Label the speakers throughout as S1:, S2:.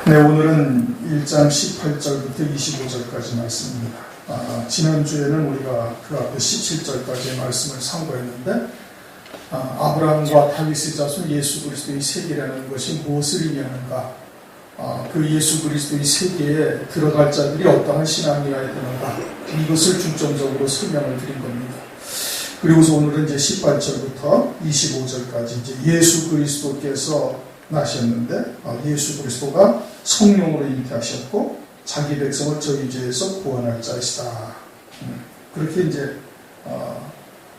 S1: 네, 오늘은 1장 18절부터 25절까지 말씀입니다. 지난주에는 우리가 그 앞에 17절까지의 말씀을 상고했는데 아브라함과 다윗의 자손 예수 그리스도의 세계라는 것이 무엇을 의미하는가, 그 예수 그리스도의 세계에 들어갈 자들이 어떠한 신앙이어야 되는가, 이것을 중점적으로 설명을 드린 겁니다. 그리고서 오늘은 이제 18절부터 25절까지 이제 예수 그리스도께서 나셨는데 예수 그리스도가 성령으로 잉태하셨고 자기 백성을 저희 죄에서 구원할 자이시다. 그렇게 이제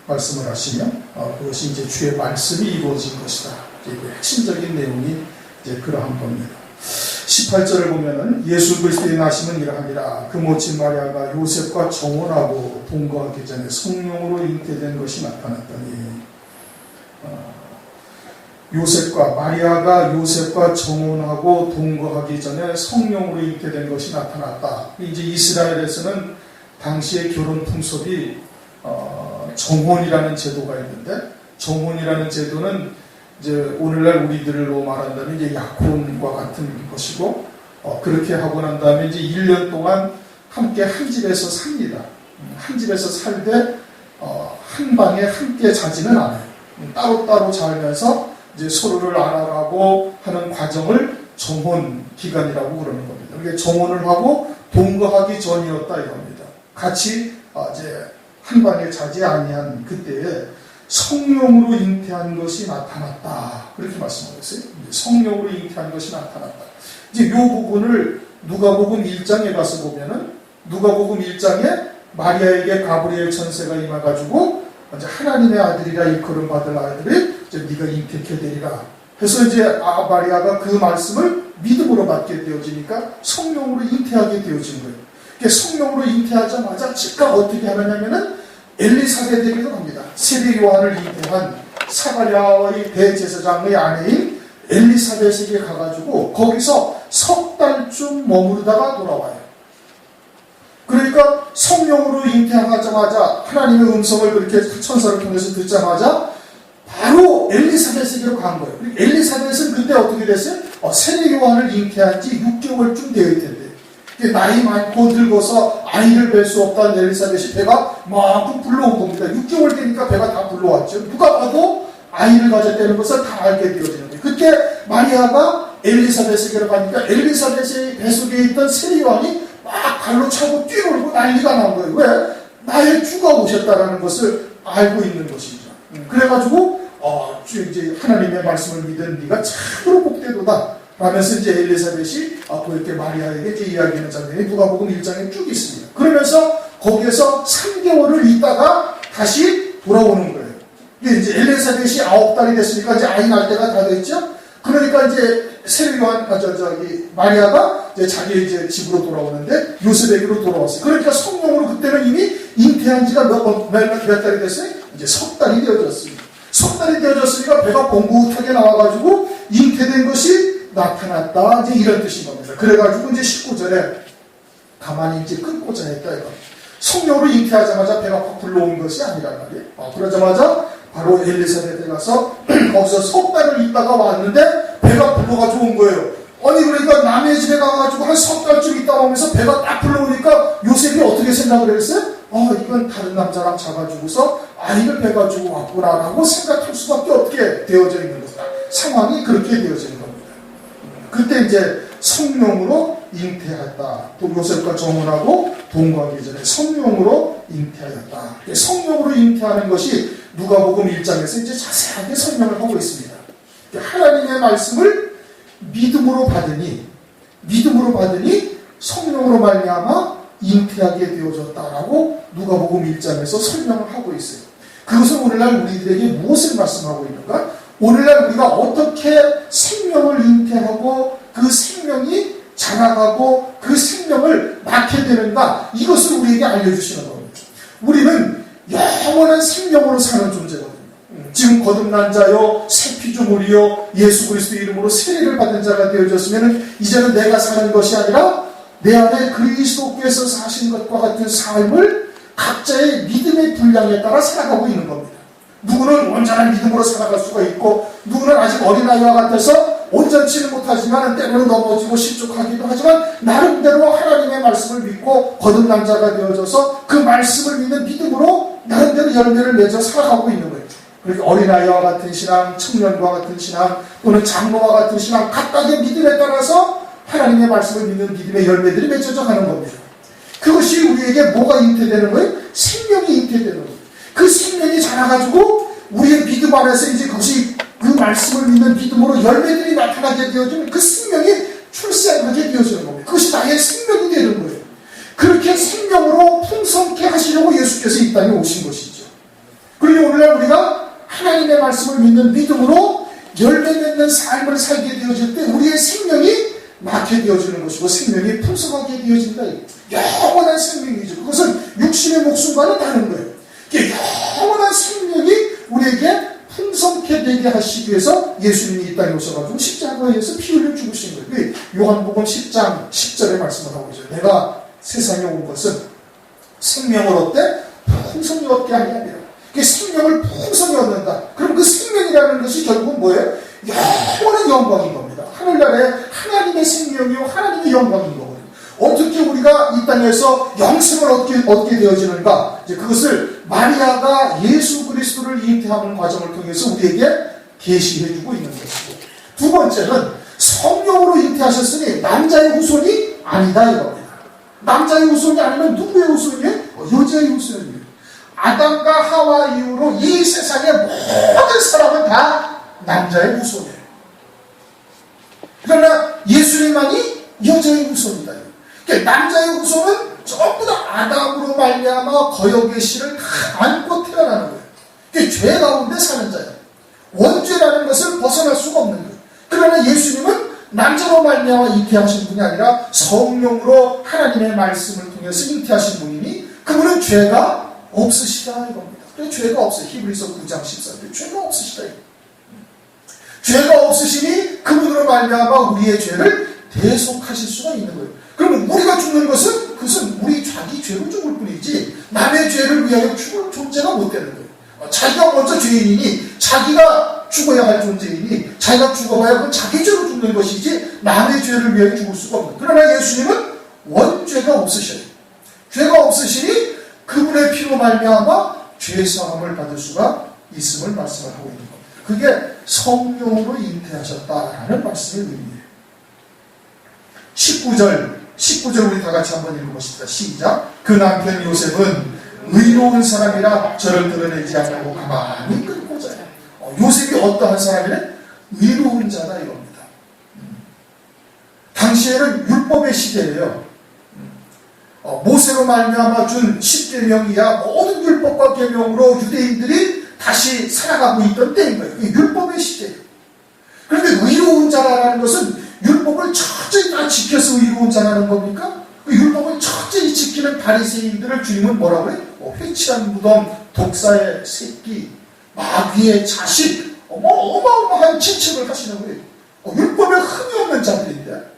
S1: 말씀을 하시면 그것이 이제 주의 말씀이 이루어진 것이다. 그 핵심적인 내용이 이제 그러한 겁니다. 18절을 보면은 예수 그리스도의 나심은 이러하니라. 그 모친 마리아가 요셉과 정혼하고 동거하기 전에 성령으로 잉태된 것이 나타났더니, 마리아가 요셉과 정혼하고 동거하기 전에 성령으로 잉태된 것이 나타났다. 이제 이스라엘에서는 당시의 결혼 풍습이 정혼이라는 제도가 있는데, 정혼이라는 제도는 이제 오늘날 우리들로 말한다면 이제 약혼과 같은 것이고, 그렇게 하고 난 다음에 이제 1년 동안 함께 한 집에서 삽니다. 한 집에서 살되 한 방에 함께 자지는 않아요. 따로따로 살면서 이제 서로를 알아가고 하는 과정을 정혼 기간이라고 그러는 겁니다. 그게 정혼을 하고 동거하기 전이었다 이겁니다. 같이 이제 한 방에 자지 아니한 그때에 성령으로 잉태한 것이 나타났다. 그렇게 말씀하셨어요. 성령으로 잉태한 것이 나타났다. 이제 이 부분을 누가복음 1장에 가서 보면은 누가복음 1장에 마리아에게 가브리엘 천사가 임해가지고 이제 하나님의 아들이라 일컬음 받을 아들을 이제 네가 잉태케 되리라 해서 이제 마리아가 그 말씀을 믿음으로 받게 되어지니까 성령으로 잉태하게 되어진 거예요. 성령으로 잉태하자마자 즉각 어떻게 하느냐면은 엘리사벳에게로 갑니다. 세례 요한을 잉태한 사가랴의 대제사장의 아내인 엘리사벳에게 가가지고 거기서 석 달쯤 머무르다가 돌아와요. 그러니까 성령으로 잉태하자마자 하나님의 음성을 그렇게 천사를 통해서 듣자마자 바로 엘리사벳에게로 간 거예요. 엘리사벳은 그때 어떻게 됐어요? 세례 요한을 잉태한 지 6개월쯤 되어야 텐데, 나이 많고 늙어서 아이를 뵐 수 없다는 엘리사벳이 배가 막 불러온 겁니다. 6개월 되니까 배가 다 불러왔죠. 누가 봐도 아이를 가졌다는 것을 다 알게 되어지는 거예요. 그때 마리아가 엘리사벳에게로 가니까 엘리사벳의 배 속에 있던 세례 요한이 막 발로 차고 뛰놀고 난리가 난 거예요. 왜? 나의 주가 오셨다라는 것을 알고 있는 것이죠. 그래가지고 이제 하나님의 말씀을 믿은 네가 참으로 복되도다 라면서 이제 엘리사벳이 그렇게 마리아에게 이제 이야기하는 장면이 누가복음 1장에 쭉 있습니다. 그러면서 거기에서 3개월을 있다가 다시 돌아오는 거예요. 이제 엘리사벳이 9달이 됐으니까 이제 아이 낳을 때가 다 됐죠. 그러니까 이제 세례 요한 마리아가 이제 자기 이제 집으로 돌아오는데 요셉에게로 돌아왔어요. 그러니까 성령으로 그때는 이미 잉태한 지가 몇 달이 됐어요? 이제 석 달이 되어졌습니다. 석 달이 되어졌으니까 배가 봉긋하게 나와가지고 잉태된 것이 나타났다. 이제 이런 뜻인 겁니다. 그래가지고 이제 19절에 가만히 이제 끊고자 했다 이거. 성령으로 잉태하자마자 배가 확 불러온 것이 아니란 말이에요. 그러자마자 바로 엘리사벳에 가서 거기서 석 달을 있다가 왔는데 배가 불러가지고 온 거예요. 아니 그러니까 남의 집에 가가지고 한 석 달쯤 있다 오면서 배가 딱 불러오니까 요셉이 어떻게 생각을 했어요? 이건 다른 남자랑 자가지고서 아이를 배가지고 왔구나라고 생각할 수밖에 없게 되어져 있는 거다. 상황이 그렇게 되어지는 겁니다. 그때 이제 성령으로 잉태하였다. 또 요셉과 정혼하고 동거하기 전에 성령으로 잉태하였다. 성령으로 잉태하는 것이 누가복음 1장에서 이제 자세하게 설명을 하고 있습니다. 하나님의 말씀을 믿음으로 받으니 성령으로 말미암아 잉태하게 되어졌다라고 누가복음 1장에서 설명을 하고 있어요. 그것은 오늘날 우리들에게 무엇을 말씀하고 있는가? 오늘날 우리가 어떻게 생명을 잉태하고 그 생명이 자라가고 그 생명을 낳게 되는가, 이것을 우리에게 알려주시는 겁니다. 우리는 영원한 생명으로 사는 존재거든요. 지금 거듭난 자요 새 피조물이요 예수 그리스도 이름으로 세례를 받은 자가 되어졌으면 이제는 내가 사는 것이 아니라 내 안에 그리스도께서 사신 것과 같은 삶을 각자의 믿음의 분량에 따라 살아가고 있는 겁니다. 누구는 온전한 믿음으로 살아갈 수가 있고, 누구는 아직 어린아이와 같아서 온전치는 못하지만 때로는 넘어지고 실족하기도 하지만 나름대로 하나님의 말씀을 믿고 거듭난 자가 되어져서 그 말씀을 믿는 믿음으로 나름대로 열매를 맺어 살아가고 있는 거예요. 그렇게 어린아이와 같은 신앙, 청년과 같은 신앙, 또는 장로와 같은 신앙, 각각의 믿음에 따라서 하나님의 말씀을 믿는 믿음의 열매들이 맺어져 가는 겁니다. 그것이 우리에게 뭐가 잉태되는 거예요? 생명이 잉태되는 거예요. 그 생명이 자라가지고 우리의 믿음 안에서 이제 그것이 그 말씀을 믿는 믿음으로 열매들이 나타나게 되어지면 그 생명이 출생하게 되어지는 겁니다. 그것이 나의 생명이 되는 거예요. 그렇게 생명으로 풍성케 하시려고 예수께서 이 땅에 오신 것이죠. 그리고 오늘날 우리가 하나님의 말씀을 믿는 믿음으로 열매 맺는 삶을 살게 되어질 때 우리의 생명이 낳게 되어지는 것이고 생명이 풍성하게 되어진다. 영원한 생명이죠. 그것은 육신의 목숨과는 다른 거예요. 영원한 생명이 우리에게 풍성케 되게 하시기 위해서 예수님이 이 땅에 오셔가지고 십자가에서 피 흘려 죽으신 거예요. 요한복음 10장 10절의 말씀을 하고 있어요. 내가 세상에 온 것은 생명을 얻되 풍성히 얻게 하려 함이라. 생명을 풍성히 얻는다. 그럼 그 생명이라는 것이 결국은 뭐예요? 영원한 영광인 겁니다. 하늘나라에 하나님의 생명이요 하나님의 영광인 거거든요. 어떻게 우리가 이 땅에서 영생을 얻게 되어지는가? 이제 그것을 마리아가 예수 그리스도를 잉태하는 과정을 통해서 우리에게 계시해주고 있는 것이고, 두 번째는 성령으로 잉태하셨으니 남자의 후손이 아니다 이겁니다. 남자의 후손이 아니면 누구의 후손이에요? 여자의 후손이에요. 아담과 하와 이후로 이 세상의 모든 사람은 다 남자의 후손이에요. 그러나 예수님만이 여자의 후손이다. 그러니까 남자의 후손은 전부 다 아담으로 말미암아 거역의 씨를 다 안고 태어나는 거예요. 그러니까 죄 가운데 사는 자예요. 원죄라는 것을 벗어날 수가 없는 거예요. 그러나 예수님은 남자로 말미암아 잉태하신 분이 아니라 성령으로 하나님의 말씀을 통해서 잉태하신 분이니 그분은 죄가 없으시다 이겁니다. 죄가 없어요. 히브리서 9장 14절. 죄가 없으시다. 죄가 없으시니 그분으로 말미암아 우리의 죄를 대속하실 수가 있는 거예요. 그러면 우리가 죽는 것은 그것은 우리 자기 죄로 죽을 뿐이지 남의 죄를 위하여 죽을 존재가 못 되는 거예요. 자기가 먼저 죄인이니 자기가 죽어야 할 존재이니 자기가 죽어봐야 그건 자기 죄로 죽는 것이지 남의 죄를 위하여 죽을 수가 없는 거예요. 그러나 예수님은 원죄가 없으셔요. 죄가 없으시니 그분의 피로 말미암아 죄사함을 받을 수가 있음을 말씀을 하고 있는 겁니다. 그게 성령으로 잉태하셨다라는 말씀의 의미예요. 19절 우리 다 같이 한번 읽어보십시다. 시작. 그 남편 요셉은 의로운 사람이라 저를 드러내지 않고 가만히 끊고자 해. 요셉이 어떠한 사람이래? 의로운 자다 이겁니다. 당시에는 율법의 시대예요. 모세로 말미암아 준 10계명이야 모든 율법과 계명으로 유대인들이 다시 살아가고 있던 때인 거예요. 율법의 시대예요. 그런데 의로운 자라는 것은 율법을 철저히 다 지켜서 의로운 자라는 겁니까? 그 율법을 철저히 지키는 바리새인들을 주님은 뭐라고 해요? 회칠한 무덤, 독사의 새끼, 마귀의 자식, 어마어마한 지칭을 하시는 거예요. 율법에 흠이 없는 자들인데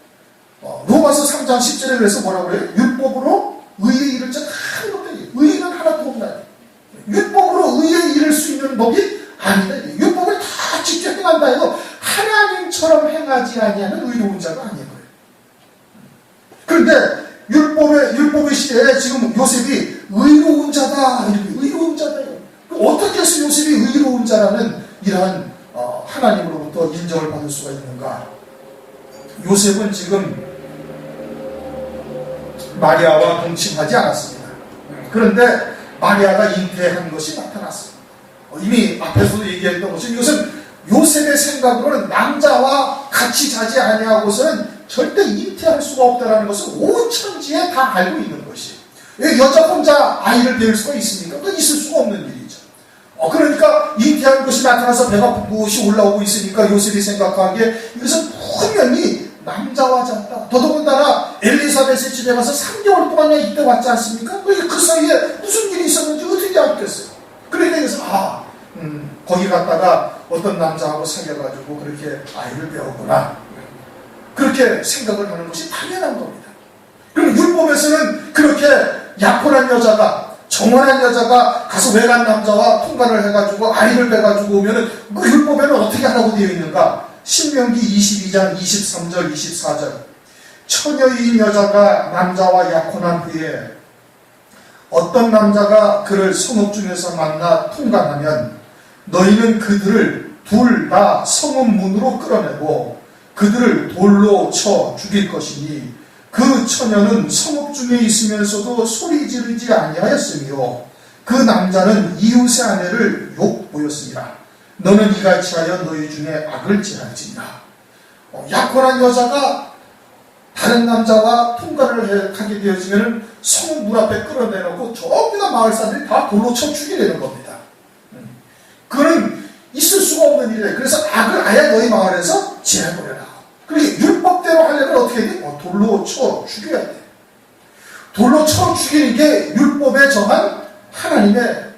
S1: 로마서 3장 10절에 그래서 뭐라고 그래요? 율법으로 의에 이를 자는 하나도 없다. 의는 하나도 없다. 율법으로 의에 이를 수 있는 법이 아니다. 율법을 다 직접 행한다 해도 하나님처럼 행하지 아니하는 의로운 자가 아닌 거예요. 그런데 율법의 시대에 지금 요셉이 의로운 자다. 이렇게 의로운 자다. 어떻게 해서 요셉이 의로운 자라는 이러한 하나님으로부터 인정을 받을 수가 있는가? 요셉은 지금 마리아와 동침하지 않았습니다. 그런데 마리아가 잉태한 것이 나타났어요. 이미 앞에서도 얘기했던 것은 이것은 요셉의 생각으로는 남자와 같이 자지 아니하고서는 절대 잉태할 수가 없다는 것을 온 천지에 다 알고 있는 것이에요. 왜 여자 혼자 아이를 배울 수가 있습니까? 그건 있을 수가 없는 일이죠. 그러니까 잉태한 것이 나타나서 배가 붓고 올라오고 있으니까 요셉이 생각하기에 이것은 분명히 남자와 잤다. 더더군다나 엘리사벳의 집에 가서 3개월 동안 이때 왔지 않습니까? 그 사이에 무슨 일이 있었는지 어떻게 알겠어요? 그러니까 그래서 거기 갔다가 어떤 남자하고 사귀어가지고 그렇게 아이를 배웠구나. 그렇게 생각을 하는 것이 당연한 겁니다. 그럼 율법에서는 그렇게 약혼한 여자가 정혼한 여자가 가서 외간 남자와 통관을 해가지고 아이를 배가지고 오면은 그 율법에는 어떻게 하라고 되어 있는가? 신명기 22장 23절 24절 처녀인 여자가 남자와 약혼한 후에 어떤 남자가 그를 성읍 중에서 만나 통관하면 너희는 그들을 둘 다 성읍 문으로 끌어내고 그들을 돌로 쳐 죽일 것이니 그 처녀는 성읍 중에 있으면서도 소리 지르지 아니하였으며 그 남자는 이웃의 아내를 욕보였습니다. 너는 이같이 하여 너희 중에 악을 지랄지니라. 약혼한 여자가 다른 남자와 통관을 하게 되어지면 성읍 문 앞에 끌어내놓고 전부 다 마을 사람들이 다 돌로 쳐 죽이려는 겁니다. 그거는 있을 수가 없는 일이에요. 그래서 악을 아예 너희 마을에서 지랄버려라. 그러니까 율법대로 하려면 어떻게 해야 돼? 돌로 쳐 죽여야 돼. 돌로 쳐 죽이는 게 율법에 정한 하나님의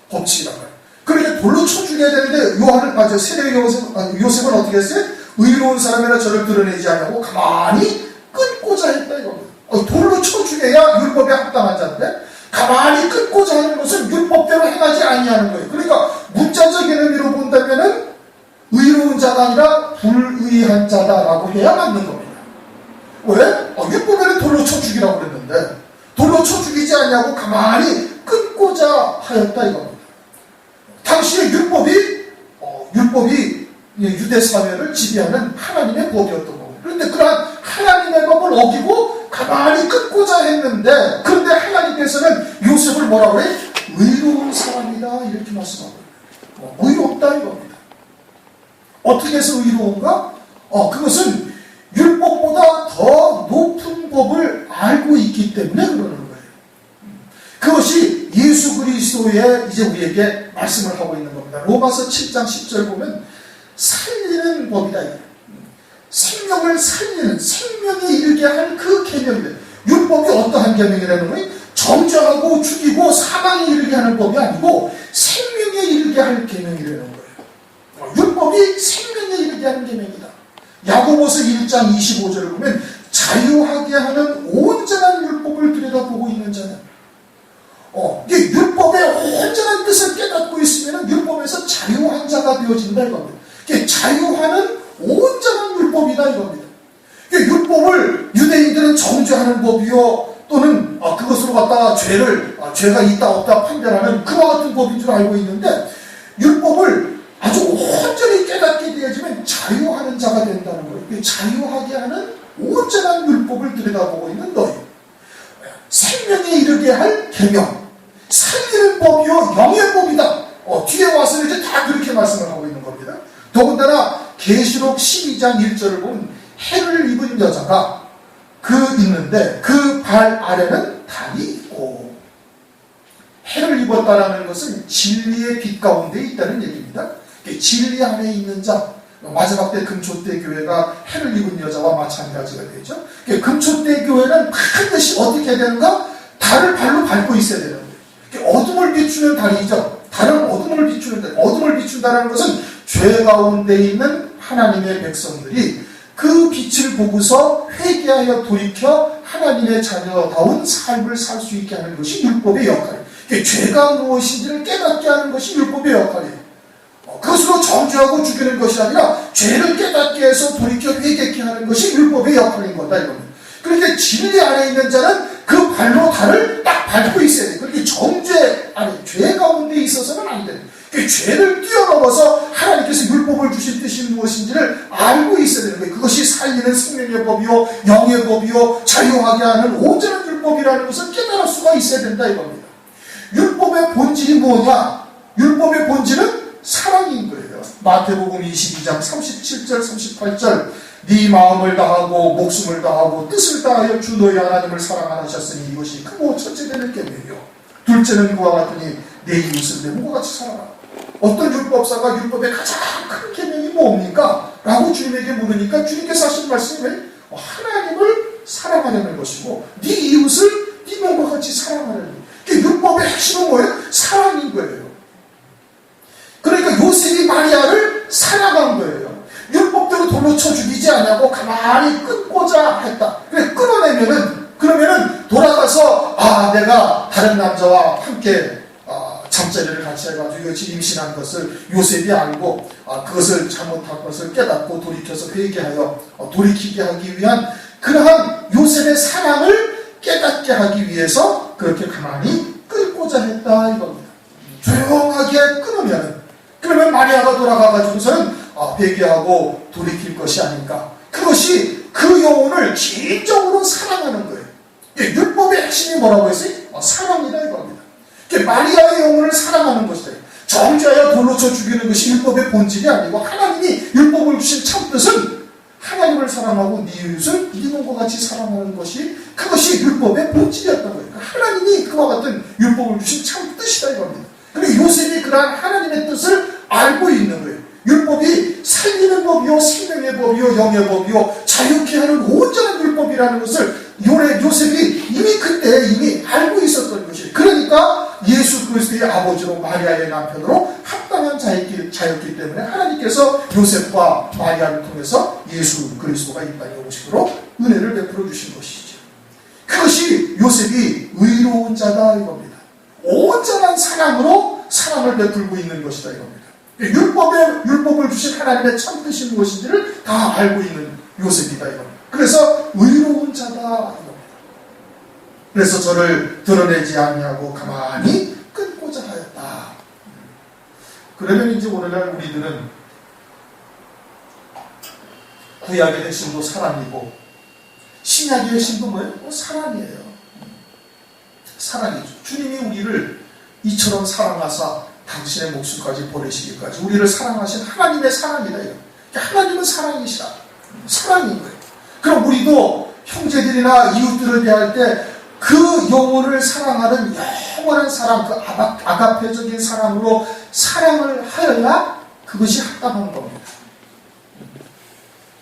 S1: 법칙이라고 해요. 그러니까 돌로 쳐 죽여야 되는데 세례 요셉은 어떻게 했어요? 의로운 사람이라 저를 드러내지 않냐고 가만히 끊고자 했다 이겁니다. 돌로 쳐 죽여야 율법에 합당한 자인데 가만히 끊고자 하는 것은 율법대로 행하지 아니하는 거예요. 그러니까 문자적인 의미로 본다면은 의로운 자가 아니라 불의한 자다라고 해야 맞는 겁니다. 왜? 율법에는 돌로 쳐 죽이라고 그랬는데 돌로 쳐 죽이지 않냐고 가만히 끊고자 하였다 이겁니다. 당시에 율법이 유대 사회를 지배하는 하나님의 법이었던 거고, 그런데 그러한 하나님의 법을 어기고 가만히 끊고자 했는데, 그런데 하나님께서는 요셉을 뭐라고 그래? 의로운 사람이다 이렇게 말씀하고 있어요. 의롭다 이겁니다. 어떻게 해서 의로운가? 그것은 율법보다 더 높은 법을 알고 있기 때문에 그러는 거예요. 그것이 예수 그리스도의 이제 우리에게 말씀을 하고 있는 겁니다. 로마서 7장 10절 보면 살리는 법이다. 생명을 살리는, 생명에 이르게 한 그 계명이다. 율법이 어떠한 계명이라는 거예요? 정죄하고 죽이고 사망에 이르게 하는 법이 아니고 생명에 이르게 할 계명이라는 거예요. 율법이 생명에 이르게 하는 계명이다. 야고보서 1장 25절을 보면 자유하게 하는 온전한 율법을 들여다보고 있는 자는 이게 율법의 온전한 뜻을 깨닫고 있으면 율법에서 자유한 자가 되어진다 이겁니다. 이게 자유하는 온전한 율법이다 이겁니다. 율법을 유대인들은 정죄하는 법이요 또는 그것으로 갖다가 죄가 있다 없다 판별하는 그와 같은 법인 줄 알고 있는데 율법을 아주 온전히 깨닫게 되어지면 자유하는 자가 된다는 거예요. 자유하게 하는 온전한 율법을 들여다보고 있는 너희, 생명에 이르게 할 계명, 살리는 법이요 영의 법이다. 뒤에 와서 이제 다 그렇게 말씀을 하고 있는 겁니다. 더군다나 계시록 12장 1절을 보면 해를 입은 여자가 있는데 그 발 아래는 달이 있고, 해를 입었다라는 것은 진리의 빛 가운데 있다는 얘기입니다. 진리 안에 있는 자, 마지막 때 금초대 교회가 해를 입은 여자와 마찬가지가 되죠. 금초대 교회는 반드시 어떻게 해야 되는가? 달을 발로 밟고 있어야 되는 거예요. 어둠을 비추는 달이죠. 달은 어둠을 비추는 달. 어둠을 비춘다는 것은 죄 가운데 있는 하나님의 백성들이 그 빛을 보고서 회개하여 돌이켜 하나님의 자녀다운 삶을 살 수 있게 하는 것이 율법의 역할이에요. 죄가 무엇인지를 깨닫게 하는 것이 율법의 역할이에요. 그것으로 정죄하고 죽이는 것이 아니라 죄를 깨닫게 해서 돌이켜 회개케 하는 것이 율법의 역할인 거다 이겁니다. 그런데 진리 안에 있는 자는 그 발로 달을 딱 밟고 있어야 돼요. 그렇게 죄 가운데 있어서는 안 돼요. 죄를 뛰어넘어서 하나님께서 율법을 주신 뜻이 무엇인지를 알고 있어야 되는 거예요. 그것이 살리는 생명의 법이요 영의 법이요 자유하게 하는 온전한 율법이라는 것을 깨달을 수가 있어야 된다 이겁니다. 율법의 본질이 뭐냐? 율법의 본질은 사랑인 거예요. 마태복음 22장 37절 38절 네 마음을 다하고 목숨을 다하고 뜻을 다하여 주 너희 하나님을 사랑하셨으니 이것이 크고 첫째 되는 계명이요 둘째는 그와 같으니 내 이웃을 내 몸과 같이 사랑하라. 어떤 율법사가 율법의 가장 큰 계명이 뭡니까? 라고 주님에게 물으니까 주님께서 하신 말씀이 하나님을 사랑하려는 것이고 네 이웃을 네 몸과 같이 사랑하려는 거예요. 율법의 핵심은 뭐예요? 사랑인 거예요. 그러니까 요셉이 마리아를 사랑한 거예요. 율법대로 돌로 쳐 죽이지 않냐고 가만히 끊고자 했다. 그래 그러면은 돌아가서 내가 다른 남자와 함께 잠자리를 같이 해가지고 이것이 임신한 것을 요셉이 알고 그것을 잘못한 것을 깨닫고 돌이켜서 회개하여 돌이키게 하기 위한 그러한 요셉의 사랑을 깨닫게 하기 위해서 그렇게 가만히 끌고자 했다 이겁니다. 조용하게 그러면 마리아가 돌아가가지고서는 회개하고 돌이킬 것이 아닌가. 그것이 그 영혼을 진정으로 사랑하는 거예요. 율법의 핵심이 뭐라고 했어요? 사랑이다 이겁니다. 마리아의 영혼을 사랑하는 것이다. 정죄하여 돌로 쳐 죽이는 것이 율법의 본질이 아니고 하나님이 율법을 주신 참뜻은 하나님을 사랑하고 네 이웃을 네 몸과 같이 사랑하는 것이 그것이 율법의 본질이었던 거예요. 하나님이 그와 같은 율법을 주신 참뜻이다 이겁니다. 그리고 요셉이 그러한 하나님의 뜻을 알고 있는 거예요. 율법이 살리는 법이요 생명의 법이요 영의 법이요 자유케 하는 온전한 율법이라는 것을 요셉이 이미 그때 알고 있었던 것이에요. 그러니까 예수 그리스도의 아버지로 마리아의 남편으로 합당한 자였기 때문에 하나님께서 요셉과 마리아를 통해서 예수 그리스도가 이 땅에 오시도록 은혜를 베풀어 주신 것이죠. 그것이 요셉이 의로운 자다 이겁니다. 온전한 사랑으로 사랑을 베풀고 있는 것이다 이겁니다. 율법을 주신 하나님의 참뜻이 무엇인지를 다 알고 있는 요셉이다 이겁니다. 그래서 의로운 자다 이겁니다. 그래서 저를 드러내지 아니하고 가만히 끊고자 하였다. 그러면 이제 오늘날 우리들은 구약의 핵심도 사랑이고 신약의 핵심도 뭐예요? 사랑이에요. 사랑이죠. 주님이 우리를 이처럼 사랑하사 당신의 목숨까지 버리시기까지 우리를 사랑하신 하나님의 사랑이다. 하나님은 사랑이시다. 사랑인 거예요. 그럼 우리도 형제들이나 이웃들을 대할 때 그 영혼을 사랑하는 영원한 사랑, 그 아가페적인 사랑으로 사랑을 하여야 그것이 합당한 겁니다.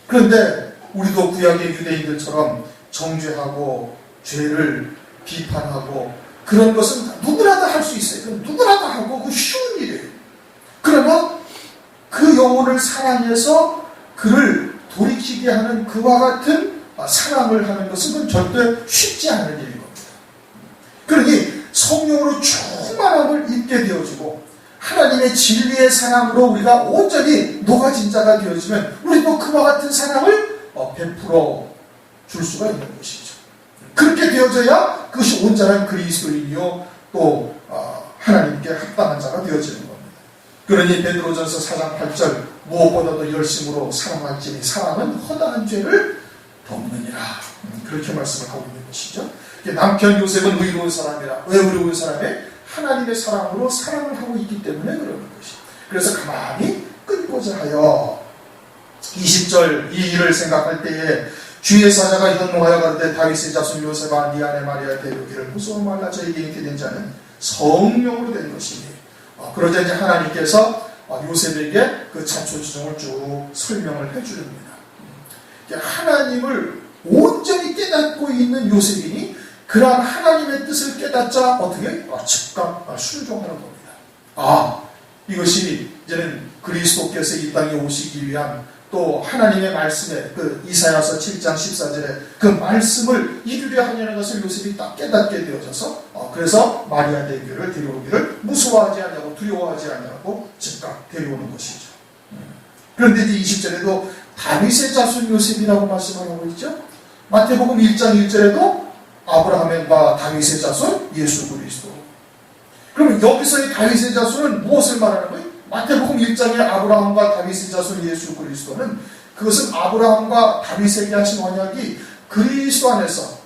S1: 그런데 우리도 구약의 유대인들처럼 정죄하고 죄를 비판하고 그런 것은 누구나 다 할 수 있어요. 누구나 다 하고 그 쉬운 일이에요. 그러나 그 영혼을 사랑해서 그를 돌이키게 하는 그와 같은 사랑을 하는 것은 절대 쉽지 않은 일인 겁니다. 그러니 성령으로 충만함을 입게 되어지고 하나님의 진리의 사랑으로 우리가 온전히 녹아진 자가 되어지면 우리도 그와 같은 사랑을 베풀어 줄 수가 있는 것이죠. 그렇게 되어져야 그것이 온전한 그리스도인이요 또 하나님께 합당한 자가 되어지는 겁니다. 그러니 베드로전서 4장 8절 무엇보다도 열심으로 사랑할지니 사랑은 허다한 죄를 덮느니라. 그렇게 말씀을 하고 있는 것이죠. 남편 요셉은 의로운 사람이라. 왜 의로운 사람이? 하나님의 사랑으로 사랑을 하고 있기 때문에 그러는 것이. 그래서 가만히 끊고자 하여 20절 이 일을 생각할 때에 주의 사자가 현몽하여 가로되 다윗의 자손 요셉아 네 아내 마리아 데려오기를 무서워 말라 저에게 잉태된 자는 성령으로 된 것이니. 그러자 이제 하나님께서 요셉에게 그 자초지종을 쭉 설명을 해주렵니다. 하나님을 온전히 깨닫고 있는 요셉이니 그러한 하나님의 뜻을 깨닫자 어떻게? 즉각 순종하는 겁니다. 이것이 이제는 그리스도께서 이 땅에 오시기 위한 또 하나님의 말씀에 그 이사야서 7장 14절에 그 말씀을 이루려 하려는 것을 요셉이 딱 깨닫게 되어져서 그래서 마리아 대교를 데려오기를 무서워하지 않냐고 두려워하지 않냐고 즉각 데려오는 것이죠. 그런데 이제 20절에도 다윗의 자손 요셉이라고 말씀하고 있죠. 마태복음 1장 1절에도 아브라함과 다윗의 자손 예수 그리스도. 그러면 여기서의 다윗의 자손은 무엇을 말하는 거예요? 마태복음 1장의 아브라함과 다윗의 자손 예수 그리스도는 그것은 아브라함과 다윗에게 하신 언약이 그리스도 안에서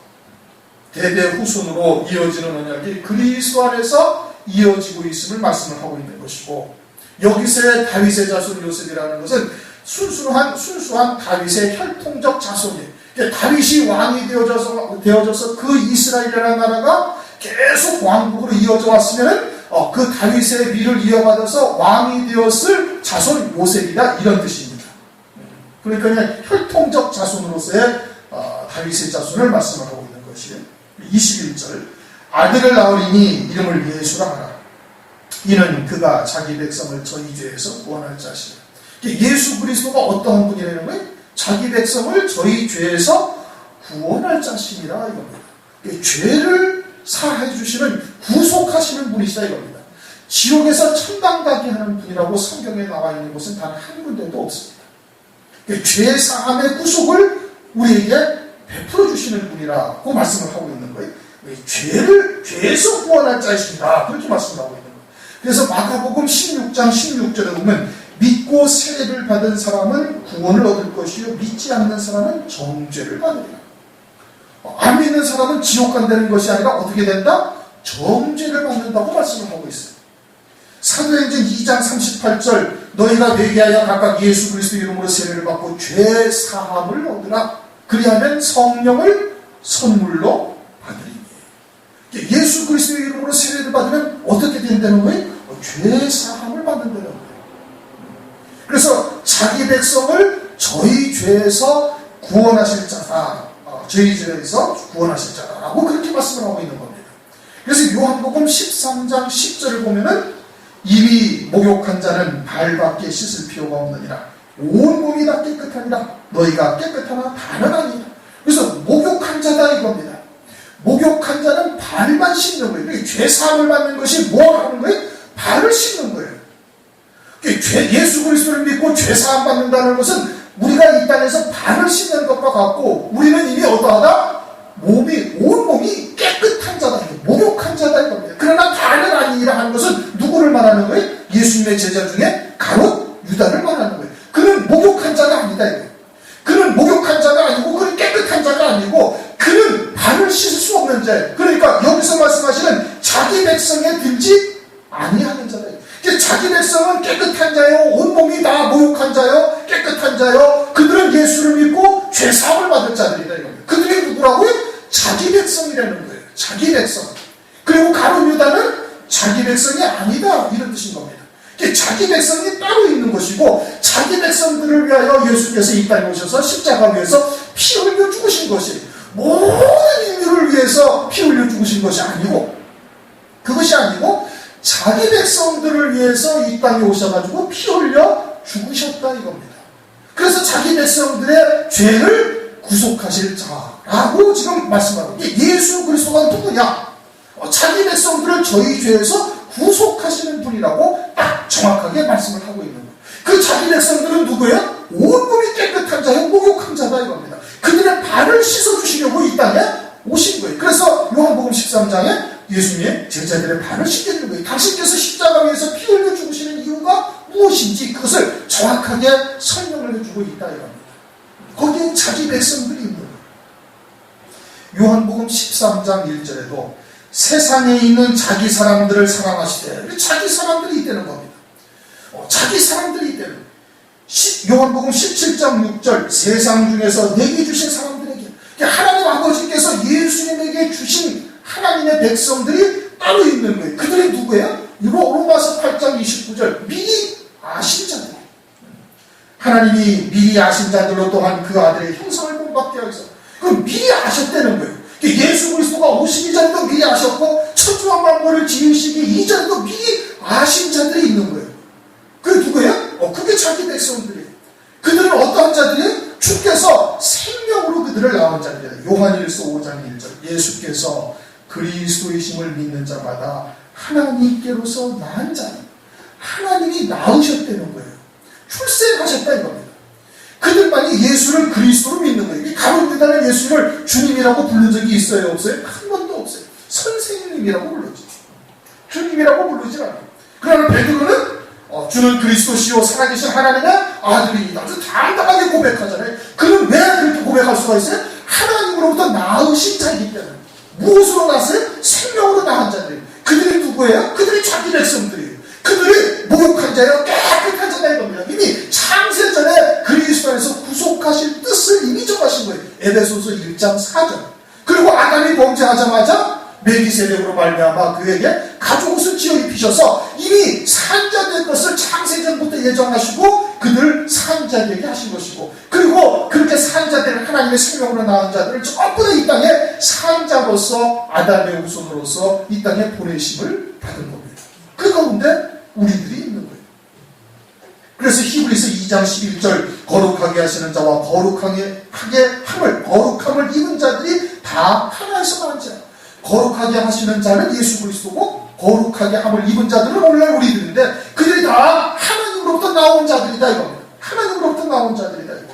S1: 대대 후손으로 이어지는 언약이 그리스도 안에서 이어지고 있음을 말씀을 하고 있는 것이고 여기서의 다윗의 자손 요셉이라는 것은 순수한 다윗의 혈통적 자손이에요. 다윗이 왕이 되어져서 그 이스라엘이라는 나라가 계속 왕국으로 이어져 왔으면 그 다윗의 미를 이어받아서 왕이 되었을 자손 요셉이다 이런 뜻입니다. 그러니까 그냥 혈통적 자손으로서의 다윗의 자손을 말씀을 하고 있는 것이에요. 21절 아들을 낳으리니 이름을 예수라 하라. 이는 그가 자기 백성을 저희 죄에서 구원할 자시라. 예수 그리스도가 어떠한 분이라는 거예요? 자기 백성을 저희 죄에서 구원할 자신이라 이겁니다. 죄를 사해 주시는 구속하시는 분이시다 이겁니다. 지옥에서 천당 가게 하는 분이라고 성경에 나와 있는 곳은 단 한 군데도 없습니다. 죄 사함의 구속을 우리에게 베풀어 주시는 분이라고 말씀을 하고 있는 거예요. 죄에서 구원할 자이십니다. 그렇게 말씀을 하고 있는 거예요. 그래서 마가복음 16장 16절에 보면 믿고 세례를 받은 사람은 구원을 얻을 것이요 믿지 않는 사람은 정죄를 받으리라. 안 믿는 사람은 지옥 간다는 것이 아니라 어떻게 된다? 정죄를 받는다고 말씀을 하고 있어요. 사도행전 2장 38절 너희가 회개하여 각각 예수 그리스도 이름으로 세례를 받고 죄 사함을 얻으라. 그리하면 성령을 선물로 받으리니. 예수 그리스도 이름으로 세례를 받으면 어떻게 된다는 거예요? 죄 사함을 받는다는 거예요. 그래서 자기 백성을 저희 죄에서 구원하실 자다. 저희 죄에서 구원하실 자다라고 그렇게 말씀을 하고 있는 겁니다. 그래서 요한복음 13장 10절을 보면은 이미 목욕한 자는 발밖에 씻을 필요가 없느니라. 온 몸이 다 깨끗하니라. 너희가 깨끗하나 다는 아니라. 그래서 목욕한 자다 이겁니다. 목욕한 자는 발만 씻는 거예요. 죄사함을 받는 것이 뭐 하는 거예요? 발을 씻는 거예요. 예수 그리스도를 믿고 죄사함 받는다는 것은 우리가 이 땅에서 발을 씻는 것과 같고 우리는 이미 어떠하다? 온 몸이 깨끗한 자다. 목욕한 자다 이겁니다. 그러나 다는 아니라 하는 것은 누구를 말하는 거예요? 예수님의 제자 중에 가롯 유다를 말하는 거예요. 그는 목욕한 자가 아니다 이거예요. 그는 목욕한 자가 아니고 그는 깨끗한 자가 아니고 그는 발을 씻을 수 없는 자예요. 그러니까 여기서 말씀하시는 자기 백성에 들지 아니하는 자다. 자기 백성은 깨끗한 자요, 온몸이 다 목욕한 자요, 깨끗한 자요. 그들은 예수를 믿고 죄사함을 받을 자들이다 이겁니다. 그들이 누구라고요? 자기 백성이라는 거예요. 자기 백성. 그리고 가룟 유다는 자기 백성이 아니다 이런 뜻인 겁니다. 자기 백성이 따로 있는 것이고 자기 백성들을 위하여 예수께서 이 땅에 오셔서 십자가 위에서 피 흘려 죽으신 것이 모든 인류를 위해서 피 흘려 죽으신 것이 아니고 그것이 아니고 자기 백성들을 위해서 이 땅에 오셔가지고 피 흘려 죽으셨다 이겁니다. 그래서 자기 백성들의 죄를 구속하실 자라고 지금 말씀하고 예수 그리스도가 누구냐? 자기 백성들을 저희 죄에서 구속하시는 분이라고 딱 정확하게 말씀을 하고 있는 거예요. 그 자기 백성들은 누구예요? 온몸이 깨끗한 자요, 목욕한 자다 이겁니다. 그들의 발을 씻어주시려고 이 땅에 오신 거예요. 그래서 요한복음 13장에 예수님의 제자들의 발을 씻겨주는 거예요. 당신께서 십자가 위에서 피 흘려 죽으시는 이유가 무엇인지 그것을 정확하게 설명을 해주고 있다 이겁니다. 거기에 자기 백성들이 있는 거예요. 요한복음 13장 1절에도 세상에 있는 자기 사람들을 사랑하시되 자기 사람들이 있다는 겁니다. 자기 사람들이 있다는 거예요. 요한복음 17장 6절 세상 중에서 내게 주신 사람들에게 하나님 아버지께서 예수님에게 주신 하나님의 백성들이 따로 있는 거예요. 그들이 누구예요? 로마서 8장 29절 미리 아신 자들. 하나님이 미리 아신 자들로 또한 그 아들의 형상을 본받게 하셔서 그럼 미리 아셨다는 거예요. 예수 그리스도가 오시기 전에도 미리 아셨고 천지와 만물을 지으시기 이전에도 미리 아신 자들이 있는 거예요. 그게 누구예요? 그게 자기 백성들이에요. 그들은 어떠한 자들이에요? 주께서 생명으로 그들을 낳은 자들이에요. 요한일서 5장 1절 예수께서 그리스도이심을 믿는 자마다 하나님께로서 낳은 자는 하나님이 낳으셨다는 거예요. 출생하셨다 이겁니다. 그들만이 예수를 그리스도로 믿는 거예요. 가룟 유다는 예수님을 주님이라고 부른 적이 있어요? 없어요? 한 번도 없어요. 선생님이라고 불렀죠. 주님이라고 부르지 않아요. 그러나 베드로는 주는 그리스도시요 살아계신 하나님의 아들이다. 아주 당당하게 고백하잖아요. 그는 왜 그렇게 고백할 수가 있어요? 하나님으로부터 낳으신 자이기 때문에. 무엇으로 낳았어요? 생명으로 낳은 자들이에요. 그들이 누구예요? 그들이 자기 백성들이에요. 그들이 목욕한 자예요. 깨끗한 자다 이겁니다. 이미 창세전에 그리스도 안에서 구속하실 뜻을 이미 정하신 거예요. 에베소서 1장 4절. 그리고 아담이 범죄하자마자 멜기세덱으로 말미암아 그에게 가죽옷을 지어 입히셔서 이미 산자될 것을 창세전부터 예정하시고 그들을 산자되게 하신 것이고 그리고 그렇게 산자될 하나님의 생명으로 낳은 자들을 전부 다 이 땅에 산자로서 아담의 후손으로서 이 땅에 보내심을 받은 겁니다. 그 가운데 우리들이 있는 거예요. 그래서 히브리서 2장 11절 거룩하게 하시는 자와 거룩함을 입은 자들이 다 하나에서 나온 자예요. 거룩하게 하시는 자는 예수 그리스도고 거룩하게 함을 입은 자들은 오늘날 우리들인데 그들이 다 하나님으로부터 나온 자들이다 이겁니다. 하나님으로부터 나온 자들이다 이거.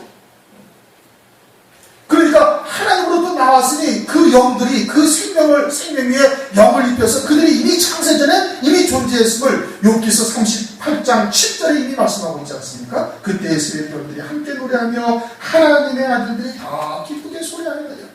S1: 그러니까 하나님으로부터 나왔으니 그 영들이 그 생명 위에 영을 입혀서 그들이 이미 창세전에 이미 존재했음을 욥기서 38장 7절에 이미 말씀하고 있지 않습니까? 그때 이스라엘 별들이 함께 노래하며 하나님의 아들들이 다 기쁘게 소리하는 거예요.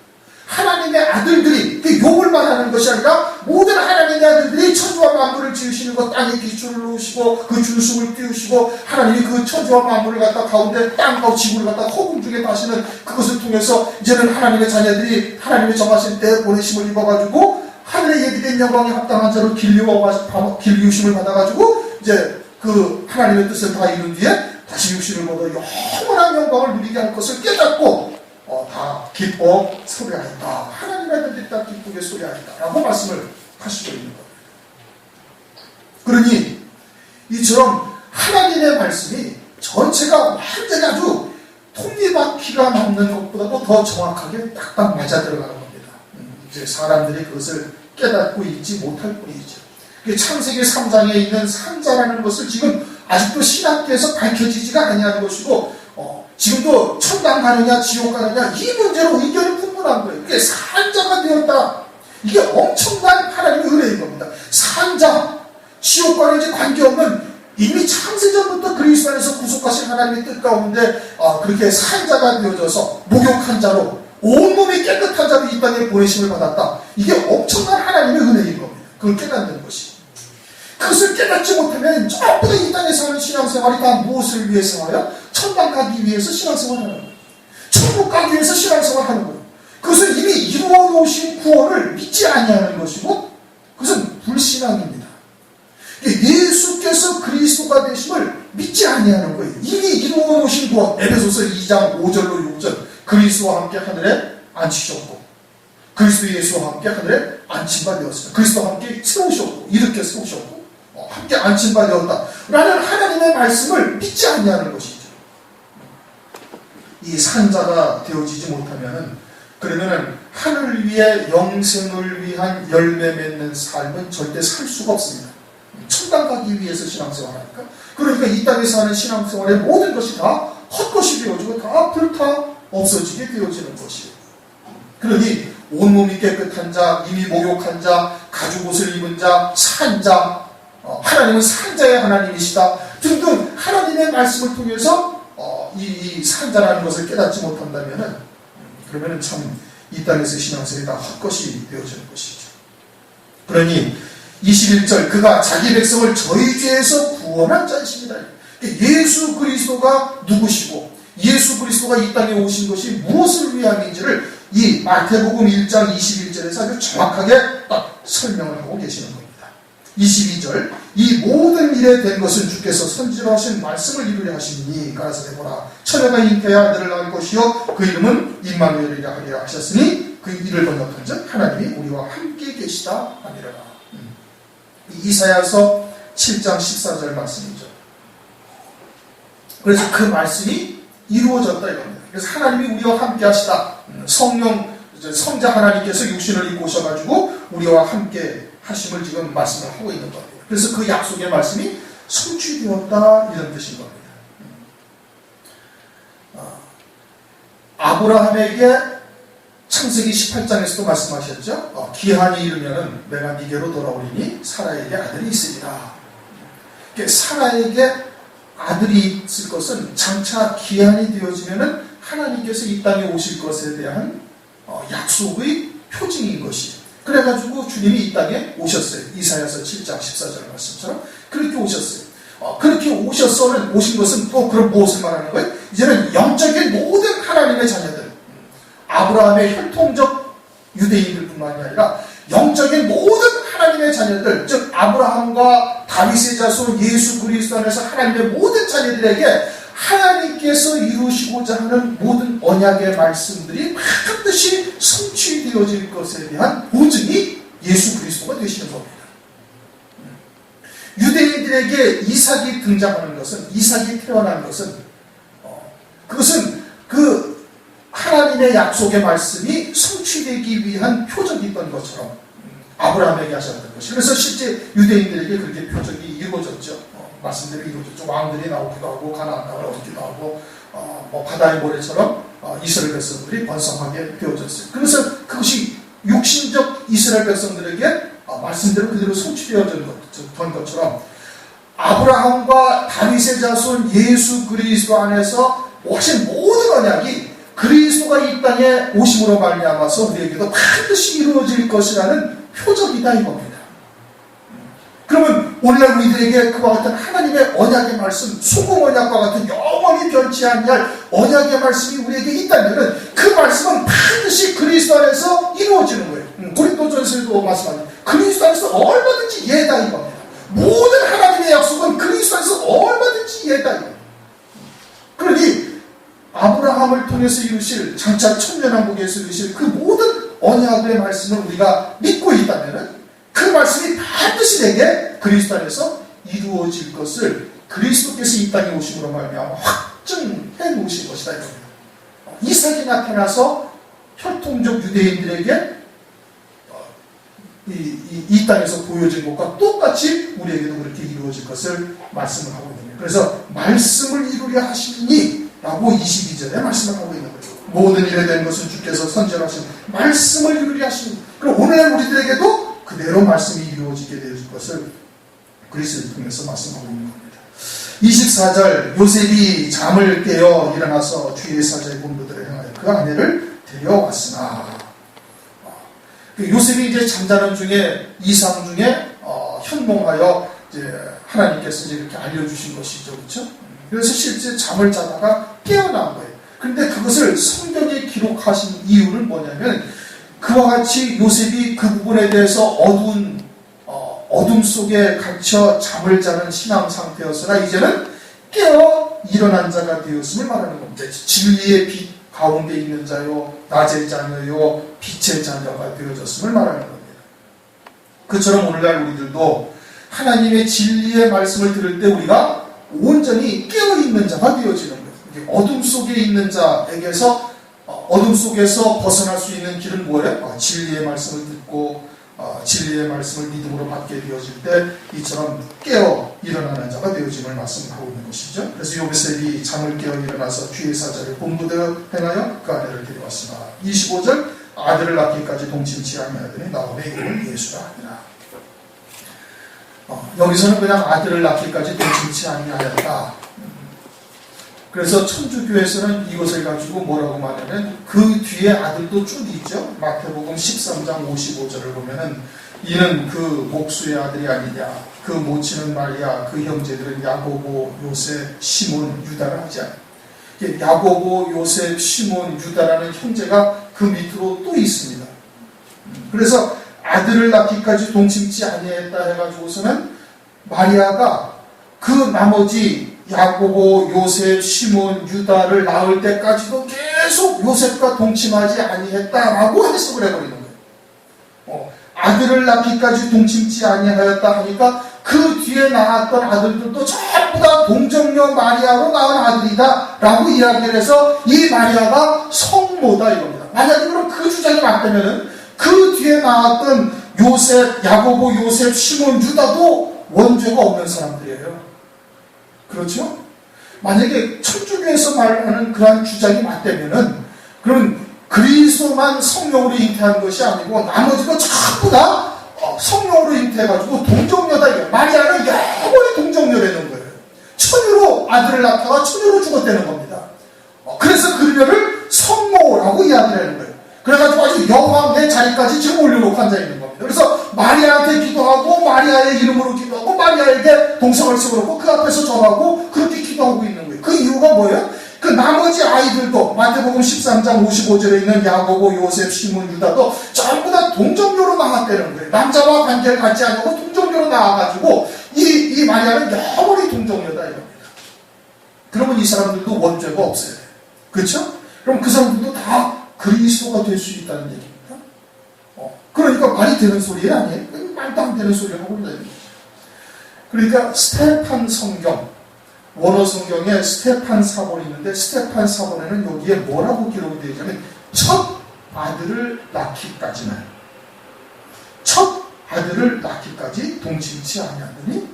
S1: 하나님의 아들들이, 욥을 말하는 것이 아니라 모든 하나님의 아들들이 천지와 만물을 지으시는 것, 땅에 기초를 놓으시고 그 준수를 띄우시고 하나님이 그 천지와 만물을 갖다 가운데 땅과 지구를 갖다 허공 중에 다시는 그것을 통해서 이제는 하나님의 자녀들이 하나님의 정하신 때에 보내심을 입어가지고 하늘에 예비된 영광에 합당한 자로 길리우심을 받아가지고 이제 그 하나님의 뜻을 다 이룬 뒤에 다시 육신을 얻어 영원한 영광을 누리게 할 것을 깨닫고 다 기뻐 소리하였다. 하나님의 아들들이 다 기쁘게 소리하였다 라고 말씀을 하시고 있는 겁니다. 그러니 이처럼 하나님의 말씀이 전체가 완전히 아주 톱니바퀴가 맞는 것보다도 더 정확하게 딱딱 맞아 들어가는 겁니다. 이제 사람들이 그것을 깨닫고 있지 못할 뿐이죠. 창세기 3장에 있는 산자라는 것을 지금 아직도 신학계에서 밝혀지지가 아니하는 것이고 지금도 천당 가느냐 지옥 가느냐 이 문제로 의견이 분분한 거예요. 이게 산자가 되었다. 이게 엄청난 하나님의 은혜인 겁니다. 산자, 지옥과는 이제 관계없는 이미 창세전부터 그리스도 안에서 구속하신 하나님의 뜻 가운데 그렇게 산자가 되어져서 목욕한 자로 온몸이 깨끗한 자로 이 땅에 보내심을 받았다. 이게 엄청난 하나님의 은혜인 겁니다. 그걸 깨닫는 것이. 그것을 깨닫지 못하면 전부 다 이 땅에서 하는 신앙생활이 다 무엇을 위해서 하여? 천당 가기 위해서 신앙생활하는 거예요. 천국 가기 위해서 신앙생활하는 거예요. 그것은 이미 이루어 놓으신 구원을 믿지 아니하는 것이고 그것은 불신앙입니다. 예수께서 그리스도가 되심을 믿지 아니하는 거예요. 이미 이루어 놓으신 구원, 에베소서 2장 5절로 6절 그리스도와 함께 하늘에 앉히셨고 그리스도 예수와 함께 하늘에 앉힌바 되었습니다. 그리스도와 함께 세우셨고 일으켜 세우셨고 함께 앉힌바 되었다 라는 하나님의 말씀을 믿지 아니하는 것이죠. 이 산자가 되어지지 못하면은 그러면은 하늘 위에 영생을 위한 열매 맺는 삶은 절대 살 수가 없습니다. 천당 가기 위해서 신앙생활하니까. 그러니까 이 땅에서 하는 신앙생활의 모든 것이 다 헛것이 되어지고 다 불타 없어지게 되어지는 것이에요. 그러니 온몸이 깨끗한 자, 이미 목욕한 자, 가죽옷을 입은 자, 산자, 하나님은 산자의 하나님이시다 등등 하나님의 말씀을 통해서 이 산자라는 것을 깨닫지 못한다면은 그러면은 참 이 땅에서 신앙생활이 다 헛것이 되어지는 것이죠. 그러니 21절 그가 자기 백성을 저희 죄에서 구원한 자이십니다. 예수 그리스도가 누구시고 예수 그리스도가 이 땅에 오신 것이 무엇을 위함인지를 이 마태복음 1장 21절에서 아주 정확하게 딱 설명을 하고 계시는 겁니다. 22절 이 모든 일에 된 것은 주께서 선지로 하신 말씀을 이루려 하시니 가라사대 보라 처녀가 잉태하여 아들을 낳을 것이요 그 이름은 임마누엘이라 하리라 하셨으니 그 이를 번역한 즉 하나님이 우리와 함께 계시다 하니라. 이사야서 7장 14절 말씀이죠. 그래서 그 말씀이 이루어졌다 이겁니다. 그래서 하나님이 우리와 함께 하시다. 성자 하나님께서 육신을 입고 오셔가지고 우리와 함께 하심을 지금 말씀을 하고 있는 겁니다. 그래서 그 약속의 말씀이 성취되었다 이런 뜻인 겁니다. 아브라함에게 창세기 18장에서도 말씀하셨죠. 기한이 이르면은 내가 네게로 돌아오리니 사라에게 아들이 있으리라. 사라에게 아들이 있을 것은 장차 기한이 되어지면은 하나님께서 이 땅에 오실 것에 대한 약속의 표징인 것이에요. 그래가지고 주님이 이 땅에 오셨어요. 이사야서 7장 14절 말씀처럼 그렇게 오셨어요. 그렇게 오신 것은 또 그럼 무엇을 말하는 거예요? 이제는 영적인 모든 하나님의 자녀들, 아브라함의 혈통적 유대인들뿐만이 아니라 영적인 모든 하나님의 자녀들, 즉 아브라함과 다윗의 자손 예수 그리스도 안에서 하나님의 모든 자녀들에게 하나님께서 이루시고자 하는 모든 언약의 말씀들이 반드시 성취되어질 것에 대한 보증이 예수 그리스도가 되시는 겁니다. 유대인들에게 이삭이 등장하는 것은, 이삭이 태어난 것은 그것은 그 하나님의 약속의 말씀이 성취되기 위한 표적이었던 것처럼 아브라함에게 하셨던 것이. 그래서 실제 유대인들에게 그렇게 표적이 이루어졌죠. 말씀대로 이루어졌죠. 왕들이 나오기도 하고 가나안 땅을 얻기도 하고 바다의 모래처럼 이스라엘 백성들이 번성하게 되어졌어요. 그래서 그것이 육신적 이스라엘 백성들에게 말씀대로 그대로 성취되어진 것처럼 아브라함과 다윗의 자손 예수 그리스도 안에서 하신 모든 언약이 그리스도가 이 땅에 오심으로 말미암아서 우리에게도 반드시 이루어질 것이라는 표적이다 이겁니다. 그러면 오늘날 우리들에게 그와 같은 하나님의 언약의 말씀, 소금 언약과 같은 영원히 변치 않을 언약의 말씀이 우리에게 있다면 그 말씀은 반드시 그리스도 안에서 이루어지는 거예요. 고린도전서에도 말씀합니다. 그리스도 안에서 얼마든지 예다 이겁니다. 모든 하나님의 약속은 그리스도 안에서 얼마든지 예다 이겁니다. 그러니 아브라함을 통해서 이루실 장차 천년왕국에서 이루실 그 모든 언약의 말씀을 우리가 믿고 있다면 그 말씀이 반드시 내게 그리스도 안에서 이루어질 것을 그리스도께서 이 땅에 오심으로 말미암아 확증해 놓으신 것이다 이겁니다. 이삭이 나타나서 혈통적 유대인들에게 이 땅에서 보여진 것과 똑같이 우리에게도 그렇게 이루어질 것을 말씀을 하고 있는 거예요. 그래서 말씀을 이루려 하시니 라고 22절에 말씀을 하고 있는 거예요. 모든 일에 된 것은 주께서 선전하신 말씀을 이루려 하시니. 그럼 오늘날 우리들에게도 그대로 말씀이 이루어지게 될 것을 그리스도를 통해서 말씀하고 있는 겁니다. 24절 요셉이 잠을 깨어 일어나서 주의 사자의 본부들을 향하여 그 아내를 데려왔으나 요셉이 이제 잠자는 중에 이상 중에 현몽하여 이제 하나님께서 이제 이렇게 알려주신 것이죠, 그렇죠? 그래서 실제 잠을 자다가 깨어난 거예요. 그런데 그것을 성경에 기록하신 이유는 뭐냐면 그와 같이 요셉이 그 부분에 대해서 어둠 속에 갇혀 잠을 자는 신앙 상태였으나 이제는 깨어 일어난 자가 되었음을 말하는 겁니다. 진리의 빛 가운데 있는 자요, 낮의 자녀요, 빛의 자녀가 되어졌음을 말하는 겁니다. 그처럼 오늘날 우리들도 하나님의 진리의 말씀을 들을 때 우리가 온전히 깨어있는 자가 되어지는 거예요. 어둠 속에 있는 자에게서 어둠 속에서 벗어날 수 있는 길은 뭐예요? 진리의 말씀을 듣고 진리의 말씀을 믿음으로 받게 되어질 때 이처럼 깨어 일어나는 자가 되어짐을 말씀하고 있는 것이죠. 그래서 요셉이 잠을 깨어 일어나서 주의 사자를 본부대로 행하여 그 아내를 데려왔으나 25절 아들을 낳기까지 동침치 아니하더니 나오매 이름을 예수라 하니라. 여기서는 그냥 아들을 낳기까지 동침치 아니하였다. 그래서 천주교에서는 이것을 가지고 뭐라고 말하냐면 그 뒤에 아들도 쭉 있죠. 마태복음 13장 55절을 보면은 이는 그 목수의 아들이 아니냐, 그 모친은 마리아, 그 형제들은 야고보, 요셉, 시몬, 유다라 하지 않아요. 야고보, 요셉, 시몬, 유다라는 형제가 그 밑으로 또 있습니다. 그래서 아들을 낳기까지 동침치 아니했다 해가지고서는 마리아가 그 나머지 야고보, 요셉, 시몬, 유다를 낳을 때까지도 계속 요셉과 동침하지 아니했다라고 해석을 해버리는 거예요. 아들을 낳기까지 동침치 아니하였다 하니까 그 뒤에 낳았던 아들들도 전부 다 동정녀 마리아로 낳은 아들이다 라고 이야기를 해서 이 마리아가 성모다 이겁니다. 만약에 그럼 그 주장이 맞다면은 그 뒤에 낳았던 요셉, 야고보, 요셉, 시몬, 유다도 원죄가 없는 사람들이에요. 그렇죠? 만약에 천주교에서 말하는 그러한 주장이 맞다면은 그럼 그리스도만 성령으로 잉태한 것이 아니고 나머지도 전부 다 성령으로 잉태해가지고 동정녀다 이거예요. 마리아는 영원히 동정녀라는 거예요. 처녀로 아들을 낳다가 처녀로 죽었다는 겁니다. 그래서 그녀를 성모라고 이야기를 하는 거예요. 그래가지고 아주 여왕의 자리까지 지금 올려놓고 앉아있는 겁니다. 그래서 마리아한테 기도하고 마리아의 이름으로 기도하고 마리아에게 동성을 쓰고 그 앞에서 절하고 그렇게 기도하고 있는 거예요. 그 이유가 뭐예요? 그 나머지 아이들도 마태복음 13장 55절에 있는 야고보, 요셉, 시몬, 유다도 전부 다 동정녀로 나왔다는 거예요. 남자와 관계를 갖지 않고 동정녀로 나와가지고 이 마리아는 영원히 동정녀다 이겁니다. 그러면 이 사람들도 원죄가 없어요. 그렇죠? 그럼 그 사람들도 다 그리스도가 될 수 있다는 얘기입니다. 그러니까 말이 되는 소리 아니에요? 말도 안 되는 소리를 하고 있는 거예요. 그러니까 스테판 성경, 원어 성경에 스테판 사본이 있는데 스테판 사본에는 여기에 뭐라고 기록이 되어 있냐면 첫 아들을 낳기까지는 첫 아들을 낳기까지 동침치 아니하더니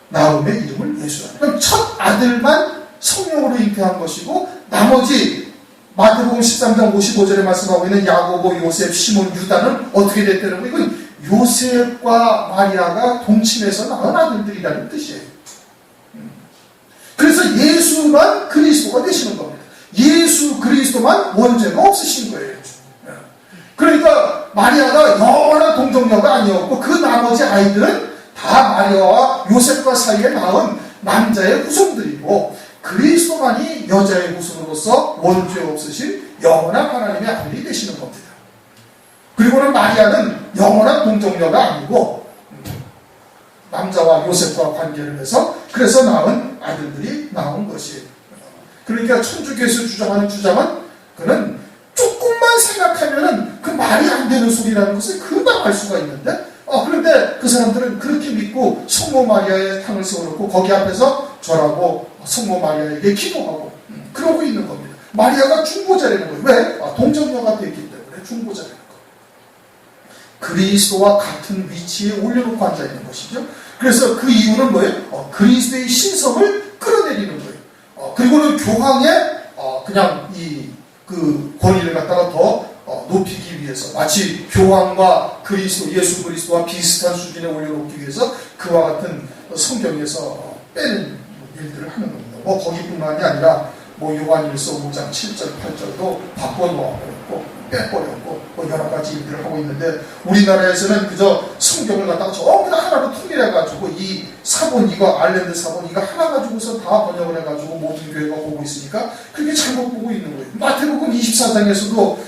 S1: 나음의 이름을 예수라. 그럼 첫 아들만 성령으로 잉태한 것이고 나머지 마태복음 13장 55절에 말씀하고 있는 야고보, 요셉, 시몬, 유다는 어떻게 됐다는 거예요? 이건 요셉과 마리아가 동침해서 낳은 아들들이라는 뜻이에요. 그래서 예수만 그리스도가 되시는 겁니다. 예수 그리스도만 원죄가 없으신 거예요. 그러니까 마리아가 영원한 동정녀가 아니었고 그 나머지 아이들은 다 마리아와 요셉과 사이에 낳은 남자의 후손들이고 그리스도만이 여자의 후손으로서 원죄 없으신 영원한 하나님의 아들이 되시는 겁니다. 그리고는 마리아는 영원한 동정녀가 아니고 남자와 요셉과 관계를 해서 그래서 낳은 아들들이 나온 것이에요. 그러니까 천주교에서 주장하는 주장은 그는 조금만 생각하면은 그 말이 안 되는 소리라는 것을 금방 알 수가 있는데 그런데 그 사람들은 그렇게 믿고 성모 마리아의 탕을 세워놓고 거기 앞에서 절하고 성모 마리아에게 기도하고 그러고 있는 겁니다. 마리아가 중보자라는 거예요. 왜? 동정녀가 되기 때문에 중보자라는 거예요. 그리스도와 같은 위치에 올려놓고 앉아있는 것이죠. 그래서 그 이유는 뭐예요? 그리스도의 신성을 끌어내리는 거예요. 그리고는 교황의 그냥 그 권위를 갖다가 더 높이기 위해서 마치 교황과 그리스도, 예수 그리스도와 비슷한 수준에 올려놓기 위해서 그와 같은 성경에서 빼는 일들을 하는 겁니다. 거기뿐만이 아니라 요한일서 5장 7절, 8절도 바꿔놓았고 빼버렸고 여러 가지 일들을 하고 있는데 우리나라에서는 그저 성경을 갖다가 전부 다 하나로 통일해가지고 이 사본 이거 아일랜드 사본 이거 하나 가지고서 다 번역을 해가지고 모든 교회가 보고 있으니까 그게 잘못 보고 있는 거예요. 마태복음 24장에서도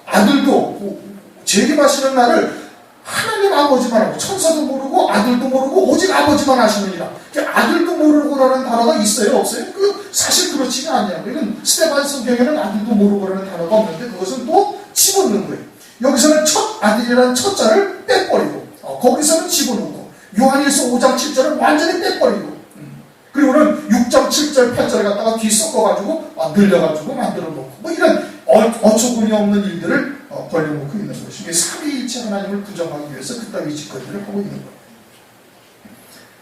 S1: 아들도 재림하시는 날을 하나님 아버지만 하고 천사도 모르고 아들도 모르고 오직 아버지만 하시느니라. 아들도 모르고라는 단어가 있어요? 없어요? 사실 그렇지가 않아요. 이건 스테반 성경에는 아들도 모르고라는 단어가 없는데 그것은 또 집어넣는 거예요. 여기서는 첫 아들이라는 첫 자를 빼버리고 거기서는 집어넣고 요한일서 5장 7절을 완전히 빼버리고 그리고는 6장 7절 8절을 갖다가 뒤섞어가지고 늘려가지고 만들어 놓고 이런 어처구니 없는 일들을 벌려놓고 있는 것이 삼위일체 하나님을 부정하기 위해서 그따위 짓거리를 하고 있는 거예요.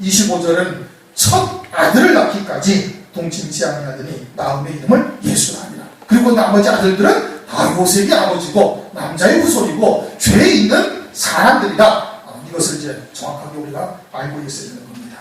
S1: 25절은 첫 아들을 낳기까지 동침치 아니하더니 나음의 이름을 예수라 하니라. 그리고 나머지 아들들은 다 요셉이 아버지고 남자의 후손이고 죄에 있는 사람들이다. 이것을 이제 정확하게 우리가 알고 있어야 되는 겁니다.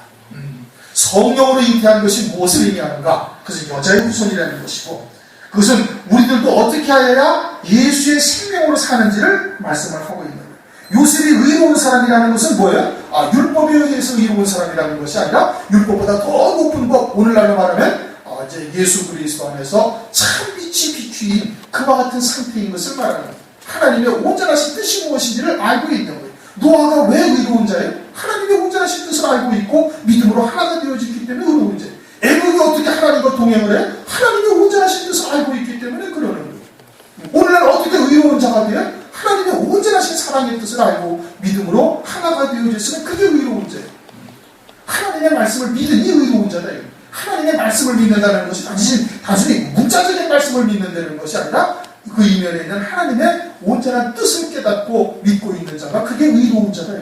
S1: 성령으로 잉태한 것이 무엇을 의미하는가? 그것은 여자의 후손이라는 것이고 그것은 우리들도 어떻게 하여야 예수의 생명으로 사는지를 말씀을 하고 있는 거예요. 요셉이 의로운 사람이라는 것은 뭐예요? 율법에 의해서 의로운 사람이라는 것이 아니라 율법보다 더 높은 법, 오늘날로 말하면 이제 예수 그리스도 안에서 참빛이 비추인 그와 같은 상태인 것을 말하는 거예요. 하나님의 온전하신 뜻이 무엇인지를 알고 있는 거예요. 노아가 왜 의로운 자예요? 하나님의 온전하신 뜻을 알고 있고 믿음으로 하나가 되어졌기 때문에 의로운 자예요. 애국이 어떻게 하나님과 동행을 해? 하나님의 온전하신 뜻을 알고 있기 때문에 그러는 거예요. 오늘날 어떻게 의로운 자가 돼요? 하나님의 온전하신 사랑의 뜻을 알고 믿음으로 하나가 되어졌으면 그게 의로운 자예요. 하나님의 말씀을 믿으니 의로운 자다. 하나님의 말씀을 믿는다는 것이 단순히 문자적인 말씀을 믿는다는 것이 아니라 그 이면에 있는 하나님의 온전한 뜻을 깨닫고 믿고 있는 자가 그게 의로운 자다.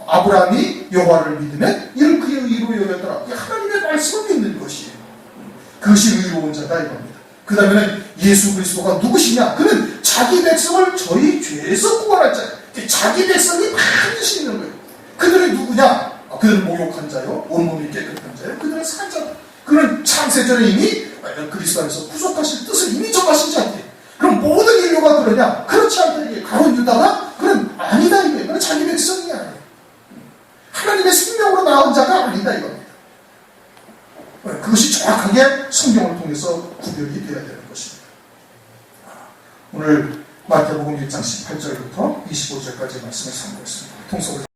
S1: 아브라함이 여호와를 믿으면 이를 그의 의로 여겼더라. 하나님의 말씀을 믿는 것이에요. 그것이 의로운 자다 이겁니다. 그 다음에는 예수 그리스도가 누구시냐? 그는 자기 백성을 저희 죄에서 구원할 자예요. 자기 백성이 반드시 있는 거예요. 그들은 누구냐? 그들은 모욕한 자요, 온몸이 깨끗한 자요. 그들은 산 자다. 그는 창세전에 이미 그리스도 안에서 구속하실 뜻을 이미 정하신 자인데 그럼 모든 인류가 그러냐? 그렇지 않다. 이게 가론 유다가 그는 아니다 이거예요. 그는 자기 백성이 아니에요. 하나님의 생명으로 나온 자가 아니다 이겁니다. 그것이 정확하게 성경을 통해서 구별이 되어야 되는 것입니다. 오늘 마태복음 1장 18절부터 25절까지 말씀을 선포했습니다. 통속을